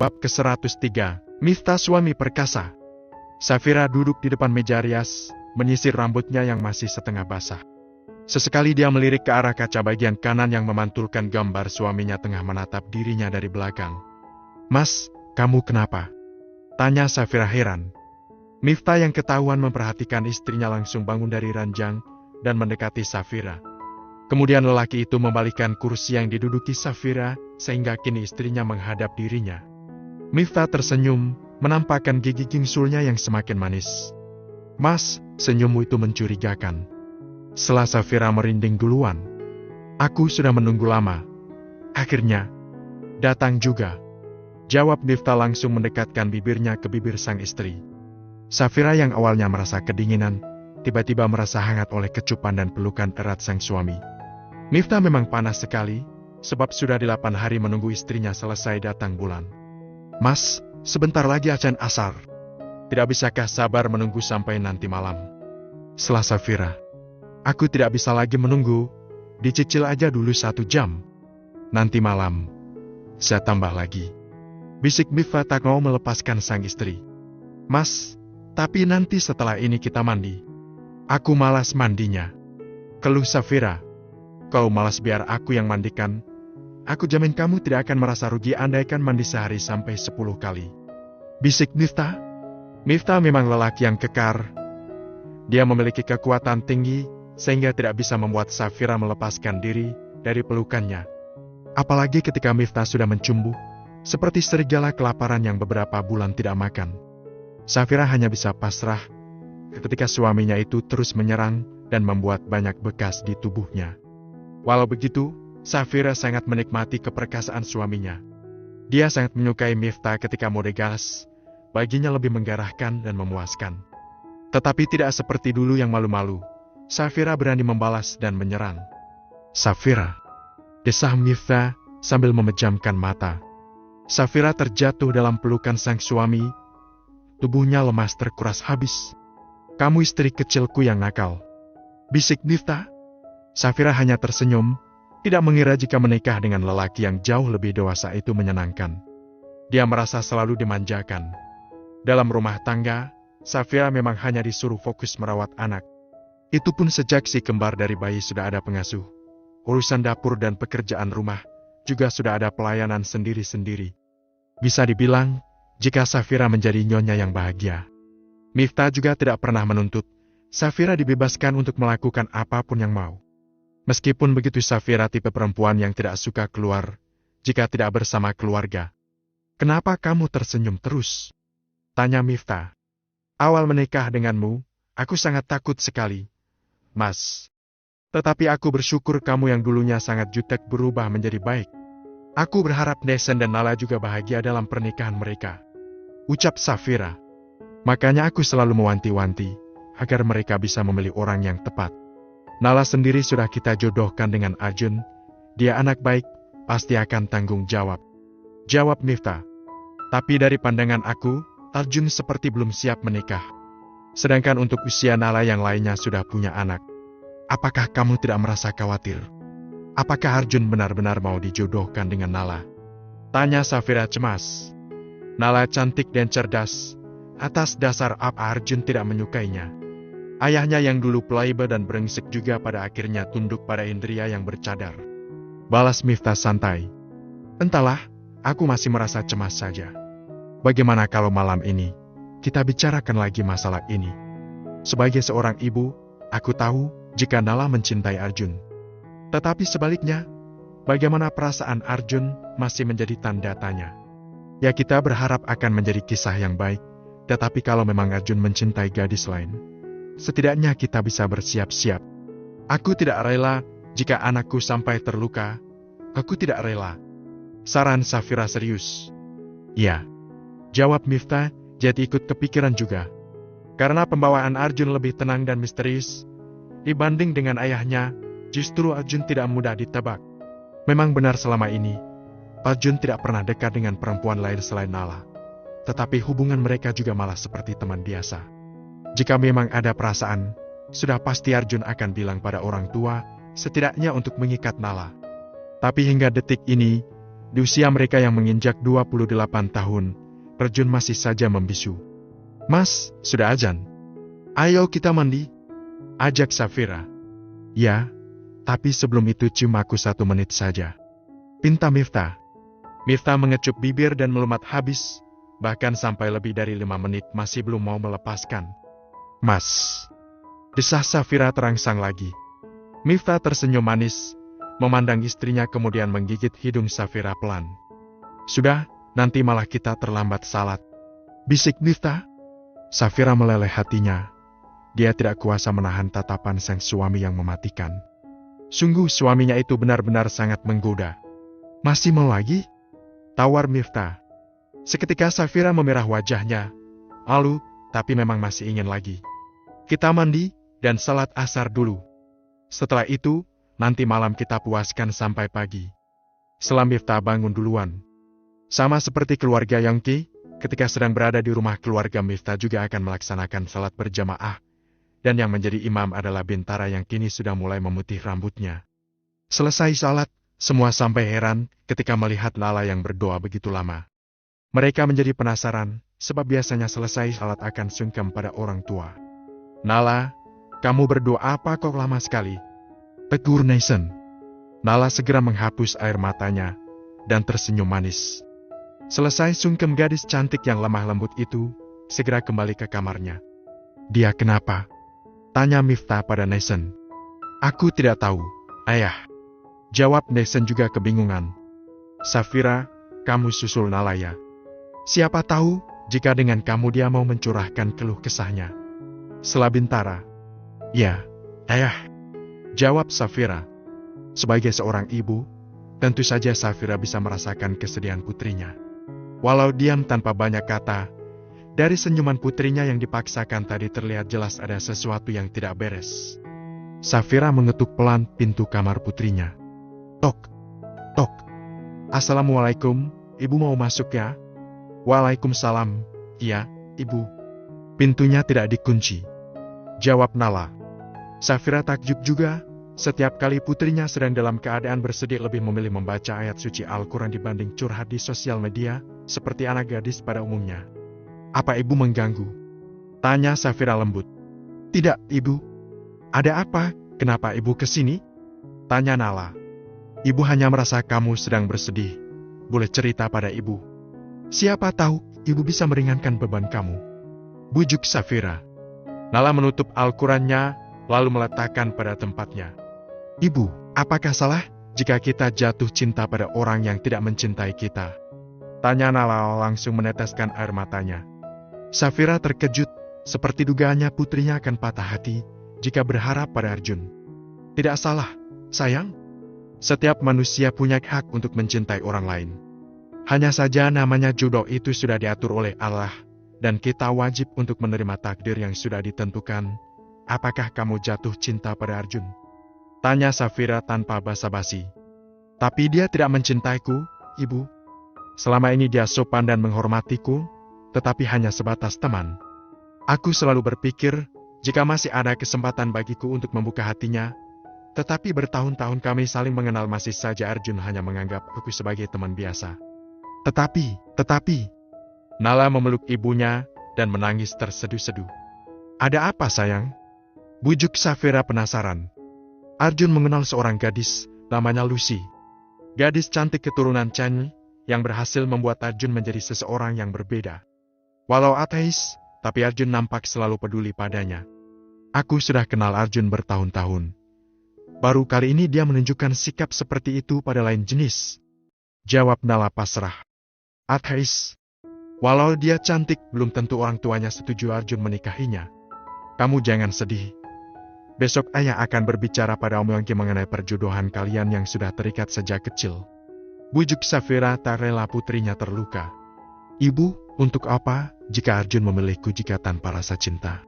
Bab ke-103, Miftah suami perkasa. Safira duduk di depan meja rias, menyisir rambutnya yang masih setengah basah. Sesekali dia melirik ke arah kaca bagian kanan yang memantulkan gambar suaminya tengah menatap dirinya dari belakang. "Mas, kamu kenapa?" tanya Safira heran. Miftah yang ketahuan memperhatikan istrinya langsung bangun dari ranjang dan mendekati Safira. Kemudian lelaki itu membalikkan kursi yang diduduki Safira sehingga kini istrinya menghadap dirinya. Miftah tersenyum, menampakkan gigi gingsulnya yang semakin manis. "Mas, senyummu itu mencurigakan." Setelah Safira merinding duluan. "Aku sudah menunggu lama. Akhirnya, datang juga," jawab Miftah langsung mendekatkan bibirnya ke bibir sang istri. Safira yang awalnya merasa kedinginan, tiba-tiba merasa hangat oleh kecupan dan pelukan erat sang suami. Miftah memang panas sekali, sebab sudah 8 hari menunggu istrinya selesai datang bulan. "Mas, sebentar lagi azan asar. Tidak bisakah sabar menunggu sampai nanti malam?" Setelah Safira, "Aku tidak bisa lagi menunggu, dicicil aja dulu 1 jam. Nanti malam, saya tambah lagi," bisik Miftah tak mau melepaskan sang istri. "Mas, tapi nanti setelah ini kita mandi." "Aku malas mandinya," keluh Safira. "Kau malas biar aku yang mandikan. Aku jamin kamu tidak akan merasa rugi andaikan mandi sehari sampai 10 kali," bisik Miftah. Miftah memang lelaki yang kekar. Dia memiliki kekuatan tinggi, sehingga tidak bisa membuat Safira melepaskan diri dari pelukannya. Apalagi ketika Miftah sudah mencumbu, seperti serigala kelaparan yang beberapa bulan tidak makan. Safira hanya bisa pasrah ketika suaminya itu terus menyerang dan membuat banyak bekas di tubuhnya. Walau begitu, Safira sangat menikmati keperkasaan suaminya. Dia sangat menyukai Miftah ketika mode gas, baginya lebih menggarahkan dan memuaskan. Tetapi tidak seperti dulu yang malu-malu, Safira berani membalas dan menyerang. "Safira," desah Miftah sambil memejamkan mata. Safira terjatuh dalam pelukan sang suami, tubuhnya lemas terkuras habis. "Kamu istri kecilku yang nakal," bisik Miftah. Safira hanya tersenyum, tidak mengira jika menikah dengan lelaki yang jauh lebih dewasa itu menyenangkan. Dia merasa selalu dimanjakan. Dalam rumah tangga, Safira memang hanya disuruh fokus merawat anak. Itu pun sejak si kembar dari bayi sudah ada pengasuh. Urusan dapur dan pekerjaan rumah juga sudah ada pelayanan sendiri-sendiri. Bisa dibilang, jika Safira menjadi nyonya yang bahagia. Miftah juga tidak pernah menuntut Safira dibebaskan untuk melakukan apapun yang mau. Meskipun begitu, Safira tipe perempuan yang tidak suka keluar jika tidak bersama keluarga. "Kenapa kamu tersenyum terus?" tanya Miftah. "Awal menikah denganmu, aku sangat takut sekali, Mas. Tetapi aku bersyukur kamu yang dulunya sangat jutek berubah menjadi baik. Aku berharap Nesen dan Nala juga bahagia dalam pernikahan mereka," ucap Safira. "Makanya aku selalu mewanti-wanti agar mereka bisa memilih orang yang tepat. Nala sendiri sudah kita jodohkan dengan Arjun. Dia anak baik, pasti akan tanggung jawab," jawab Miftah. "Tapi dari pandangan aku, Arjun seperti belum siap menikah. Sedangkan untuk usia Nala yang lainnya sudah punya anak. Apakah kamu tidak merasa khawatir? Apakah Arjun benar-benar mau dijodohkan dengan Nala?" tanya Safira cemas. Nala cantik dan cerdas. Atas dasar apa Arjun tidak menyukainya? Ayahnya yang dulu playboy dan brengsek juga pada akhirnya tunduk pada Indria yang bercadar, balas Miftah santai. "Entahlah, aku masih merasa cemas saja. Bagaimana kalau malam ini kita bicarakan lagi masalah ini? Sebagai seorang ibu, aku tahu jika Nala mencintai Arjun. Tetapi sebaliknya, bagaimana perasaan Arjun masih menjadi tanda tanya. Ya, kita berharap akan menjadi kisah yang baik, tetapi kalau memang Arjun mencintai gadis lain, setidaknya kita bisa bersiap-siap. Aku tidak rela jika anakku sampai terluka. Aku tidak rela," saran Safira serius. "Ya," jawab Miftah, jadi ikut kepikiran juga. Karena pembawaan Arjun lebih tenang dan misterius dibanding dengan ayahnya, justru Arjun tidak mudah ditebak. Memang benar selama ini, Arjun tidak pernah dekat dengan perempuan lain selain Nala. Tetapi hubungan mereka juga malah seperti teman biasa. Jika memang ada perasaan, sudah pasti Arjun akan bilang pada orang tua, setidaknya untuk mengikat Nala. Tapi hingga detik ini, Di usia mereka yang menginjak 28 tahun, Arjun masih saja membisu. "Mas, sudah azan. Ayo kita mandi," ajak Safira. "Ya, tapi sebelum itu cium aku 1 menit saja," pinta Miftah. Miftah mengecup bibir dan melumat habis, bahkan sampai lebih dari 5 menit masih belum mau melepaskan. "Mas," desah Safira terangsang lagi. Miftah tersenyum manis, memandang istrinya kemudian menggigit hidung Safira pelan. "Sudah, nanti malah kita terlambat salat," bisik Miftah. Safira meleleh hatinya. Dia tidak kuasa menahan tatapan sang suami yang mematikan. Sungguh suaminya itu benar-benar sangat menggoda. "Masih mau lagi?" tawar Miftah. Seketika Safira memerah wajahnya. "Alu, tapi memang masih ingin lagi. Kita mandi dan salat asar dulu. Setelah itu, nanti malam kita puaskan sampai pagi." Selam Miftah bangun duluan. Sama seperti keluarga Yongki, ketika sedang berada di rumah keluarga, Miftah juga akan melaksanakan salat berjamaah. Dan yang menjadi imam adalah Bintara yang kini sudah mulai memutih rambutnya. Selesai salat, semua sampai heran ketika melihat Nala yang berdoa begitu lama. Mereka menjadi penasaran, sebab biasanya selesai salat akan sungkem pada orang tua. "Nala, kamu berdoa apa kok lama sekali?" tegur Nason. Nala segera menghapus air matanya dan tersenyum manis. Selesai sungkem, gadis cantik yang lemah lembut itu segera kembali ke kamarnya. "Dia kenapa?" tanya Miftah pada Nason. "Aku tidak tahu, ayah," jawab Nason juga kebingungan. "Safira, kamu susul Nala ya. Siapa tahu jika dengan kamu dia mau mencurahkan keluh kesahnya," sela Bintara. "Ya, ayah," jawab Safira. Sebagai seorang ibu, tentu saja Safira bisa merasakan kesedihan putrinya. Walau diam tanpa banyak kata, dari senyuman putrinya yang dipaksakan tadi terlihat jelas ada sesuatu yang tidak beres. Safira mengetuk pelan pintu kamar putrinya. "Tok, tok. Assalamualaikum, ibu mau masuk ya?" "Waalaikumsalam, iya, ibu." "Pintunya tidak dikunci," jawab Nala. Safira takjub juga. Setiap kali putrinya sedang dalam keadaan bersedih lebih memilih membaca ayat suci Al-Quran dibanding curhat di sosial media, seperti anak gadis pada umumnya. "Apa ibu mengganggu?" tanya Safira lembut. "Tidak, ibu." "Ada apa? Kenapa ibu kesini?" tanya Nala. "Ibu hanya merasa kamu sedang bersedih. Boleh cerita pada ibu. Siapa tahu ibu bisa meringankan beban kamu," bujuk Safira. Nala menutup Al-Qurannya, lalu meletakkan pada tempatnya. "Ibu, apakah salah jika kita jatuh cinta pada orang yang tidak mencintai kita?" tanya Nala langsung meneteskan air matanya. Safira terkejut, seperti dugaannya putrinya akan patah hati jika berharap pada Arjun. "Tidak salah, sayang. Setiap manusia punya hak untuk mencintai orang lain. Hanya saja namanya jodoh itu sudah diatur oleh Allah, dan kita wajib untuk menerima takdir yang sudah ditentukan. Apakah kamu jatuh cinta pada Arjun?" tanya Safira tanpa basa-basi. "Tapi dia tidak mencintaiku, ibu. Selama ini dia sopan dan menghormatiku, tetapi hanya sebatas teman. Aku selalu berpikir, jika masih ada kesempatan bagiku untuk membuka hatinya, tetapi bertahun-tahun kami saling mengenal masih saja Arjun hanya menganggap aku sebagai teman biasa. Tetapi, Nala memeluk ibunya dan menangis terseduh-seduh. "Ada apa sayang?" bujuk Safira penasaran. Arjun mengenal seorang gadis, namanya Lucy. Gadis cantik keturunan Chan, yang berhasil membuat Arjun menjadi seseorang yang berbeda. Walau ateis, tapi Arjun nampak selalu peduli padanya. "Aku sudah kenal Arjun bertahun-tahun. Baru kali ini dia menunjukkan sikap seperti itu pada lain jenis," jawab Nala pasrah. "Ateis. Walau dia cantik, belum tentu orang tuanya setuju Arjun menikahinya. Kamu jangan sedih. Besok ayah akan berbicara pada Om Yongki mengenai perjodohan kalian yang sudah terikat sejak kecil," bujuk Safira tak rela putrinya terluka. "Ibu, untuk apa jika Arjun memilihku jika tanpa rasa cinta?"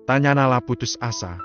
tanya Nala putus asa.